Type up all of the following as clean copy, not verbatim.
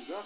golf.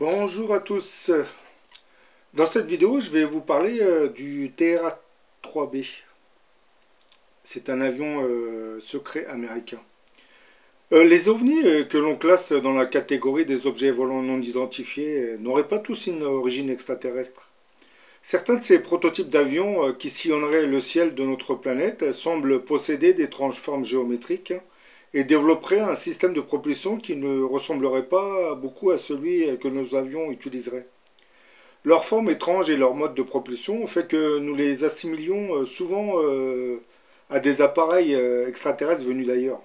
Bonjour à tous. Dans cette vidéo, je vais vous parler du TRA-3B. C'est un avion secret américain. Les ovnis que l'on classe dans la catégorie des objets volants non identifiés n'auraient pas tous une origine extraterrestre. Certains de ces prototypes d'avions qui sillonneraient le ciel de notre planète semblent posséder d'étranges formes géométriques et développeraient un système de propulsion qui ne ressemblerait pas beaucoup à celui que nos avions utiliseraient. Leur forme étrange et leur mode de propulsion fait que nous les assimilions souvent à des appareils extraterrestres venus d'ailleurs.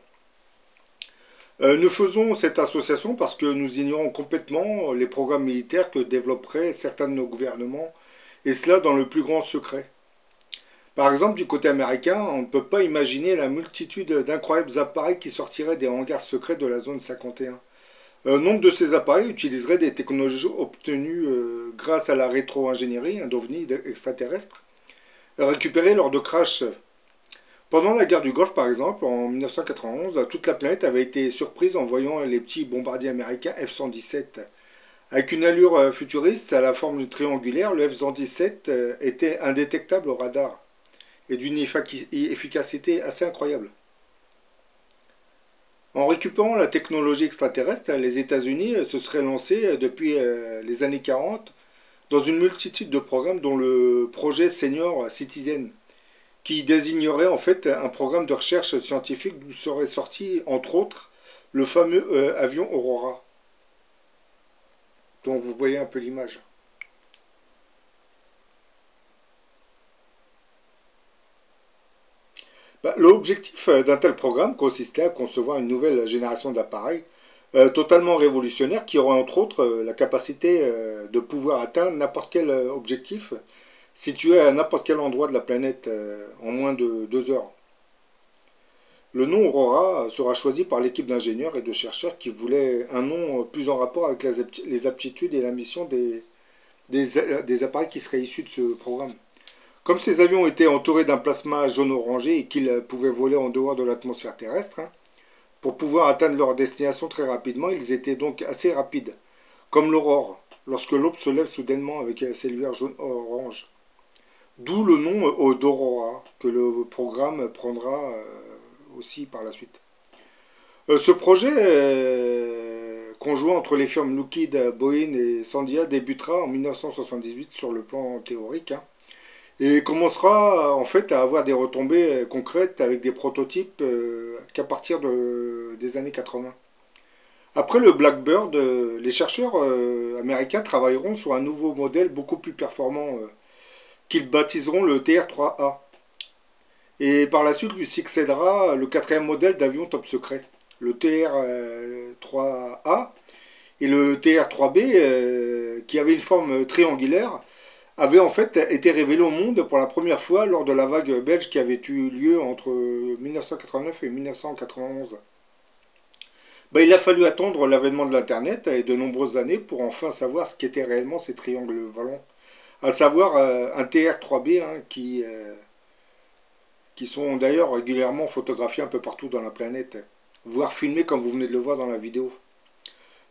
Nous faisons cette association parce que nous ignorons complètement les programmes militaires que développeraient certains de nos gouvernements, et cela dans le plus grand secret. Par exemple, du côté américain, on ne peut pas imaginer la multitude d'incroyables appareils qui sortiraient des hangars secrets de la zone 51. Nombre de ces appareils utiliseraient des technologies obtenues grâce à la rétro-ingénierie d'ovnis extraterrestres, récupérées lors de crash. Pendant la guerre du Golfe, par exemple, en 1991, toute la planète avait été surprise en voyant les petits bombardiers américains F-117. Avec une allure futuriste à la forme triangulaire, le F-117 était indétectable au radar et d'une efficacité assez incroyable. En récupérant la technologie extraterrestre, les États-Unis se seraient lancés depuis les années 40 dans une multitude de programmes dont le projet Senior Citizen, qui désignerait en fait un programme de recherche scientifique d'où serait sorti entre autres le fameux avion Aurora, dont vous voyez un peu l'image. L'objectif d'un tel programme consistait à concevoir une nouvelle génération d'appareils totalement révolutionnaire qui aurait entre autres la capacité de pouvoir atteindre n'importe quel objectif situé à n'importe quel endroit de la planète en moins de 2 heures. Le nom Aurora sera choisi par l'équipe d'ingénieurs et de chercheurs qui voulaient un nom plus en rapport avec les aptitudes et la mission des appareils qui seraient issus de ce programme. Comme ces avions étaient entourés d'un plasma jaune-orangé et qu'ils pouvaient voler en dehors de l'atmosphère terrestre, pour pouvoir atteindre leur destination très rapidement, ils étaient donc assez rapides, comme l'aurore, lorsque l'aube se lève soudainement avec ses lumières jaune-orange. D'où le nom d'Aurora, que le programme prendra aussi par la suite. Ce projet conjoint entre les firmes Lockheed, Boeing et Sandia débutera en 1978 sur le plan théorique, et commencera en fait à avoir des retombées concrètes avec des prototypes qu'à partir des années 80. Après le Blackbird, les chercheurs américains travailleront sur un nouveau modèle beaucoup plus performant qu'ils baptiseront le TR-3A. Et par la suite lui succédera le quatrième modèle d'avion top secret, le TR-3A, et le TR-3B, qui avait une forme triangulaire, avait en fait été révélé au monde pour la première fois lors de la vague belge qui avait eu lieu entre 1989 et 1991. Il a fallu attendre l'avènement de l'Internet et de nombreuses années pour enfin savoir ce qu'étaient réellement ces triangles volants, à savoir un TR-3B qui sont d'ailleurs régulièrement photographiés un peu partout dans la planète, voire filmés comme vous venez de le voir dans la vidéo.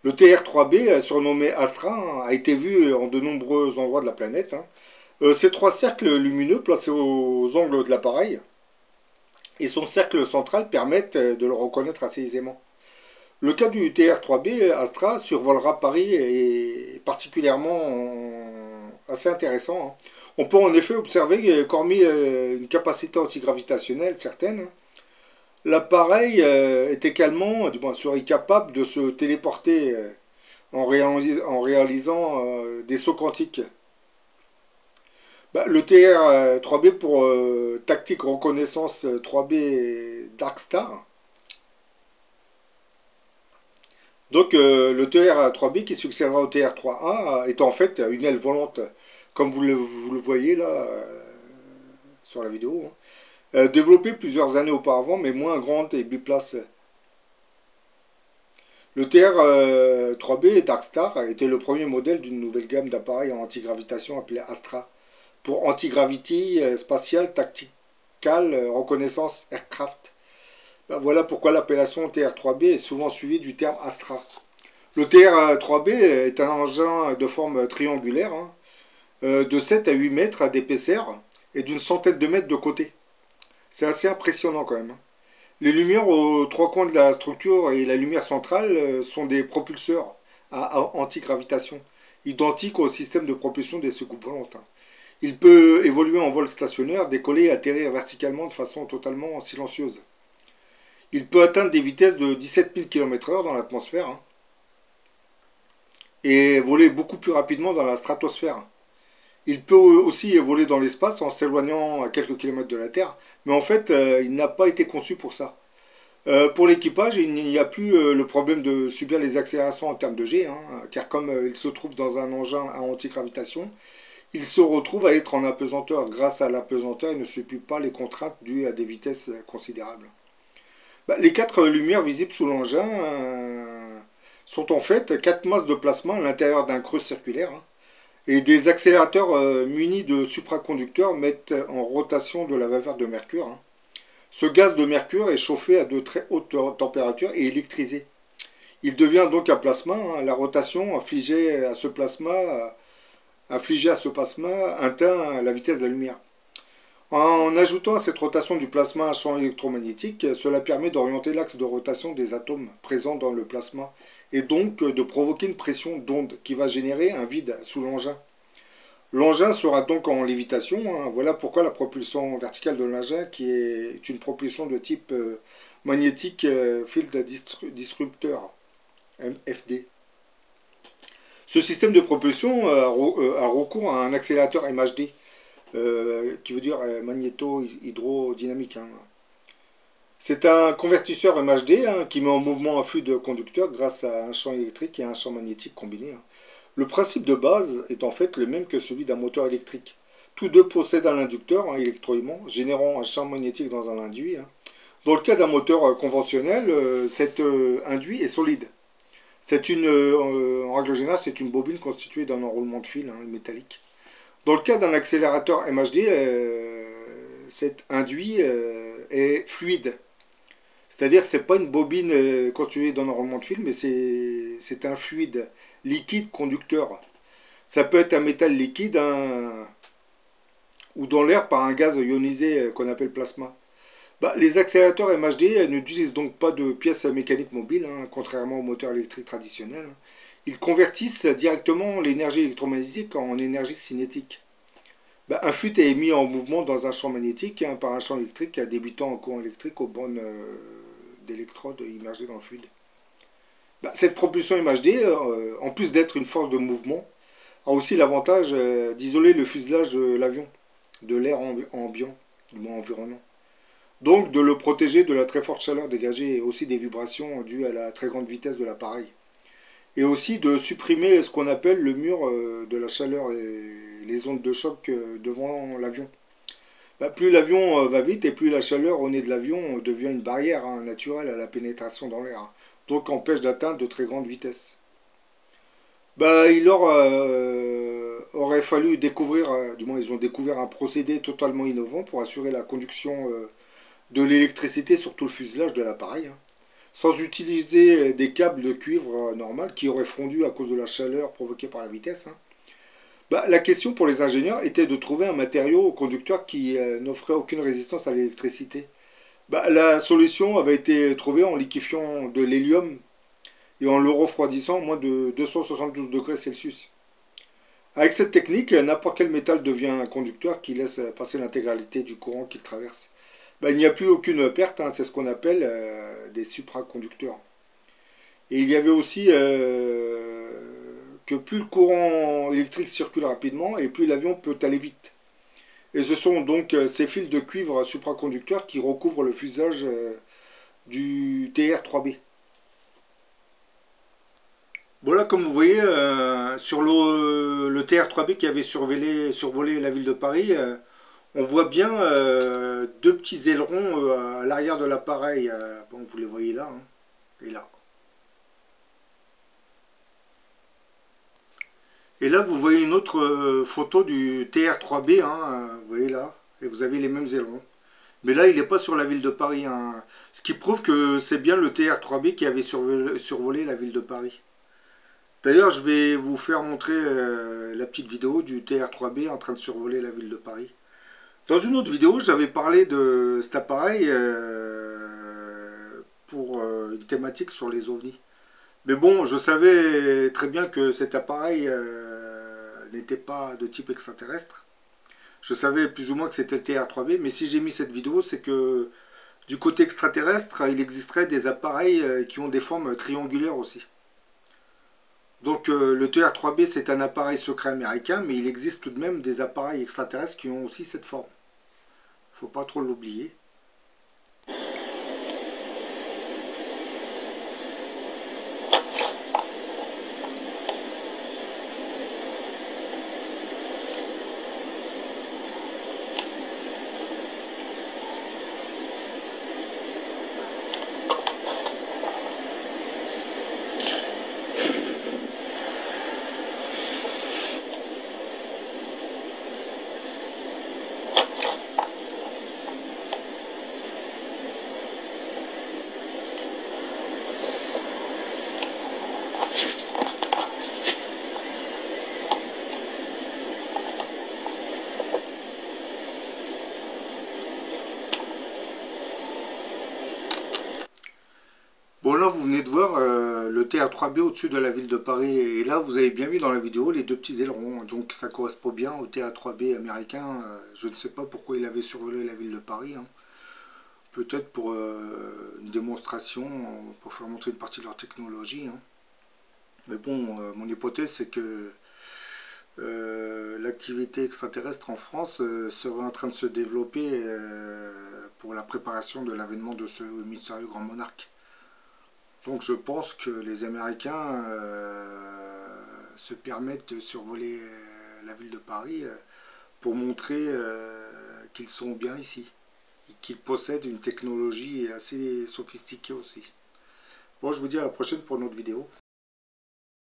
Le TR-3B, surnommé Astra, a été vu en de nombreux endroits de la planète. Ces trois cercles lumineux placés aux angles de l'appareil et son cercle central permettent de le reconnaître assez aisément. Le cas du TR-3B Astra survolera Paris est particulièrement assez intéressant. On peut en effet observer qu'hormis une capacité antigravitationnelle certaine, l'appareil est également, du moins serait capable de se téléporter en réalisant des sauts quantiques. Le TR-3B pour Tactique Reconnaissance 3B Darkstar. Donc le TR-3B qui succédera au TR-3A est en fait une aile volante, comme vous le voyez là sur la vidéo, développée plusieurs années auparavant, mais moins grande et biplace. Le TR-3B Darkstar était le premier modèle d'une nouvelle gamme d'appareils en antigravitation appelée Astra, pour Anti-Gravity Spatial Tactical Reconnaissance Aircraft. Voilà pourquoi l'appellation TR-3B est souvent suivie du terme Astra. Le TR-3B est un engin de forme triangulaire, de 7 à 8 mètres d'épaisseur et d'une centaine de mètres de côté. C'est assez impressionnant quand même. Les lumières aux trois coins de la structure et la lumière centrale sont des propulseurs à antigravitation, identiques au système de propulsion des soucoupes volantes. Il peut évoluer en vol stationnaire, décoller et atterrir verticalement de façon totalement silencieuse. Il peut atteindre des vitesses de 17 000 km/h dans l'atmosphère et voler beaucoup plus rapidement dans la stratosphère. Il peut aussi voler dans l'espace en s'éloignant à quelques kilomètres de la Terre, mais en fait, il n'a pas été conçu pour ça. Pour l'équipage, il n'y a plus le problème de subir les accélérations en termes de G, car comme il se trouve dans un engin à antigravitation, il se retrouve à être en apesanteur. Grâce à l'apesanteur, il ne subit pas les contraintes dues à des vitesses considérables. Les quatre lumières visibles sous l'engin sont en fait quatre masses de plasma à l'intérieur d'un creux circulaire, et des accélérateurs munis de supraconducteurs mettent en rotation de la vapeur de mercure. Ce gaz de mercure est chauffé à de très hautes températures et électrisé. Il devient donc un plasma. La rotation infligée à ce plasma atteint la vitesse de la lumière. En ajoutant à cette rotation du plasma un champ électromagnétique, cela permet d'orienter l'axe de rotation des atomes présents dans le plasma et donc de provoquer une pression d'onde qui va générer un vide sous l'engin. L'engin sera donc en lévitation. Voilà pourquoi la propulsion verticale de l'engin, qui est une propulsion de type magnétique field disruptor, MFD. Ce système de propulsion a recours à un accélérateur MHD, qui veut dire magnéto-hydrodynamique. C'est un convertisseur MHD qui met en mouvement un flux de conducteurs grâce à un champ électrique et un champ magnétique combinés. Le principe de base est en fait le même que celui d'un moteur électrique. Tous deux possèdent un inducteur électroaimant générant un champ magnétique dans un induit. Dans le cas d'un moteur conventionnel, cet induit est solide. En règle générale, c'est une bobine constituée d'un enroulement de fil métallique. Dans le cas d'un accélérateur MHD, cet induit est fluide. C'est-à-dire que ce n'est pas une bobine constituée d'un enroulement de fil, mais c'est un fluide liquide conducteur. Ça peut être un métal liquide ou dans l'air par un gaz ionisé qu'on appelle plasma. Bah, les accélérateurs MHD n'utilisent donc pas de pièces mécaniques mobiles, contrairement aux moteurs électriques traditionnels. Ils convertissent directement l'énergie électromagnétique en énergie cinétique. Bah, un fluide est mis en mouvement dans un champ magnétique par un champ électrique débutant en courant électrique aux bornes d'électrodes immergées dans le fluide. Bah, cette propulsion MHD, en plus d'être une force de mouvement, a aussi l'avantage d'isoler le fuselage de l'avion de l'air ambiant, du moins environnant. Donc de le protéger de la très forte chaleur dégagée et aussi des vibrations dues à la très grande vitesse de l'appareil. Et aussi de supprimer ce qu'on appelle le mur de la chaleur et les ondes de choc devant l'avion. Bah, plus l'avion va vite et plus la chaleur au nez de l'avion devient une barrière naturelle à la pénétration dans l'air. Donc empêche d'atteindre de très grandes vitesses. Bah, aurait fallu découvrir, du moins ils ont découvert un procédé totalement innovant pour assurer la conduction de l'électricité sur tout le fuselage de l'appareil, sans utiliser des câbles de cuivre normal qui auraient fondu à cause de la chaleur provoquée par la vitesse. Bah, la question pour les ingénieurs était de trouver un matériau conducteur qui n'offrait aucune résistance à l'électricité. Bah, la solution avait été trouvée en liquéfiant de l'hélium et en le refroidissant à moins de 272 degrés Celsius. Avec cette technique, n'importe quel métal devient un conducteur qui laisse passer l'intégralité du courant qu'il traverse. Ben, il n'y a plus aucune perte, c'est ce qu'on appelle des supraconducteurs. Et il y avait aussi que plus le courant électrique circule rapidement et plus l'avion peut aller vite. Et ce sont donc ces fils de cuivre supraconducteurs qui recouvrent le fuselage du TR-3B. Voilà, comme vous voyez, sur le TR-3B qui avait survolé la ville de Paris, on voit bien deux petits ailerons à l'arrière de l'appareil. Bon, vous les voyez là, et là. Et là, vous voyez une autre photo du TR-3B, vous voyez là, et vous avez les mêmes ailerons. Mais là, il n'est pas sur la ville de Paris, ce qui prouve que c'est bien le TR-3B qui avait survolé la ville de Paris. D'ailleurs, je vais vous faire montrer la petite vidéo du TR-3B en train de survoler la ville de Paris. Dans une autre vidéo, j'avais parlé de cet appareil pour une thématique sur les ovnis. Mais bon, je savais très bien que cet appareil n'était pas de type extraterrestre. Je savais plus ou moins que c'était le TR-3B, mais si j'ai mis cette vidéo, c'est que du côté extraterrestre, il existerait des appareils qui ont des formes triangulaires aussi. Donc le TR-3B, c'est un appareil secret américain, mais il existe tout de même des appareils extraterrestres qui ont aussi cette forme. Faut pas trop l'oublier. Bon, là, vous venez de voir le TR-3B au-dessus de la ville de Paris. Et là, vous avez bien vu dans la vidéo les deux petits ailerons. Donc, ça correspond bien au TR-3B américain. Je ne sais pas pourquoi il avait survolé la ville de Paris. Peut-être pour une démonstration, pour faire montrer une partie de leur technologie. Mais bon, mon hypothèse, c'est que l'activité extraterrestre en France serait en train de se développer pour la préparation de l'avènement de ce mystérieux grand monarque. Donc je pense que les Américains se permettent de survoler la ville de Paris pour montrer qu'ils sont bien ici. et qu'il possède une technologie assez sophistiquée aussi. Bon, je vous dis à la prochaine pour une autre vidéo.